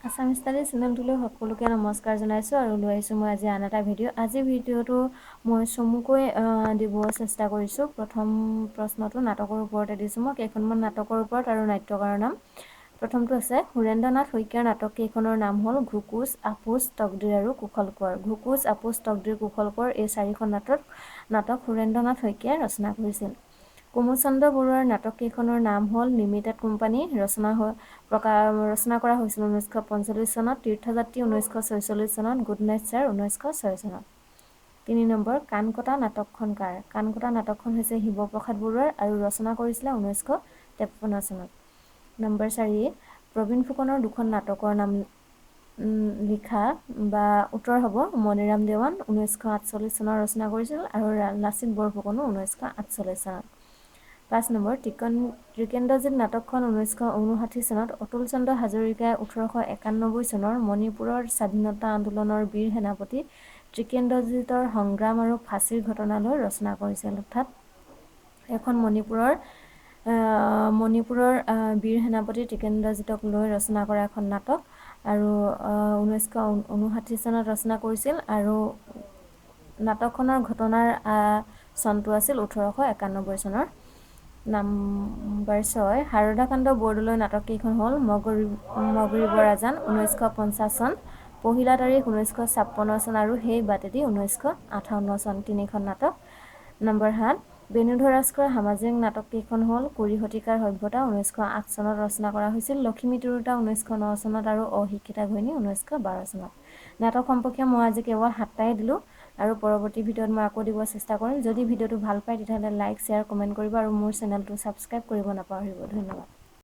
Assam study চেনেলটোলৈ সকলোকে নমস্কাৰ জনাইছোঁ আৰু লৈ আহিছোঁ মই আজি আন এটা ভিডিঅ'। আজি ভিডিঅ'টো মই চমুকৈ দিব চেষ্টা কৰিছোঁ। প্ৰথম প্ৰশ্নটো নাটকৰ ওপৰতে দিছোঁ মই কেইখনমান নাটকৰ ওপৰত আৰু নাট্যকাৰৰ নাম। প্ৰথমটো আছে সুৰেন্দ্ৰনাথ শইকীয়াৰ নাটক কেইখনৰ নাম হ'ল ঘুকুচ, আপোচ, তকদিৰ আৰু কুশল কোঁৱৰ। ঘুকুচ, আপোচ, তকদিৰ, কুশল কোঁৱৰ এই চাৰিখন নাটক সুৰেন্দ্ৰনাথ শইকীয়াই ৰচনা কৰিছিল। কুমুদচন্দ্ৰ বৰুৱাৰ নাটক কেইখনৰ নাম হ'ল লিমিটেড কোম্পানী, ৰচনা কৰা হৈছিল 1945 চনত, তীৰ্থযাত্ৰী 1946 চনত, গুড নাইট ছাৰ 1906 চনত। 3 নম্বৰ কাণ কটা নাটকখন কাৰ? কাণ কটা নাটকখন হৈছে শিৱপ্ৰসাদ বৰুৱাৰ আৰু ৰচনা কৰিছিলে 1953 চনত। নম্বৰ 4 প্ৰবীণ ফুকনৰ দুখন নাটকৰ নাম লিখা বা উত্তৰ হ'ব মণিৰাম দেৱান 1948 চনত ৰচনা কৰিছিল আৰু লাচিত বৰফুকনো 1948 চনত। 5 নম্বৰ ত্ৰিকেন্দ্ৰজিৎ নাটকখন 1959 চনত, অতুল চন্দ্ৰ হাজৰিকাই 1891 চনৰ মণিপুৰৰ স্বাধীনতা আন্দোলনৰ বীৰ সেনাপতি ত্ৰিকেন্দ্ৰজিতৰ সংগ্ৰাম আৰু ফাঁচীৰ ঘটনালৈ ৰচনা কৰিছিল। অৰ্থাৎ এখন মণিপুৰৰ বীৰ সেনাপতি ত্ৰিকেন্দ্ৰজিতক লৈ ৰচনা কৰা এখন নাটক আৰু 1959 চনত ৰচনা কৰিছিল আৰু নাটকখনৰ ঘটনাৰ চনটো আছিল 1891 চনৰ। নম্বৰ 6 শাৰদাকান্ত বৰদলৈ নাটক কেইখন হ'ল মগৰিবৰ আজান 1950 চন, পহিলা তাৰিখ 1956 চন আৰু সেই বাটেদি 1958 চন। 3খন নাটক। নম্বৰ 7 বেণুধৰ ৰাজখোৱাৰ সামাজিক নাটক কেইখন হ'ল কুৰি শতিকাৰ সভ্যতা 1908 চনত ৰচনা কৰা হৈছিল, লখিমী তিৰোতা 1909 চনত আৰু অশিক্ষিতা ঘৈণী 1912 চনত। নাটক সম্পৰ্কীয় মই আজি কেৱল 7টাই দিলোঁ আৰু পৰৱৰ্তী ভিডিঅ'ত মই আকৌ দিব চেষ্টা কৰিম। যদি ভিডিঅ'টো ভাল পায় তেতিয়াহ'লে লাইক, শ্বেয়াৰ, কমেণ্ট কৰিব আৰু মোৰ চেনেলটো ছাবস্ক্ৰাইব কৰিব নাপাহৰিব। ধন্যবাদ।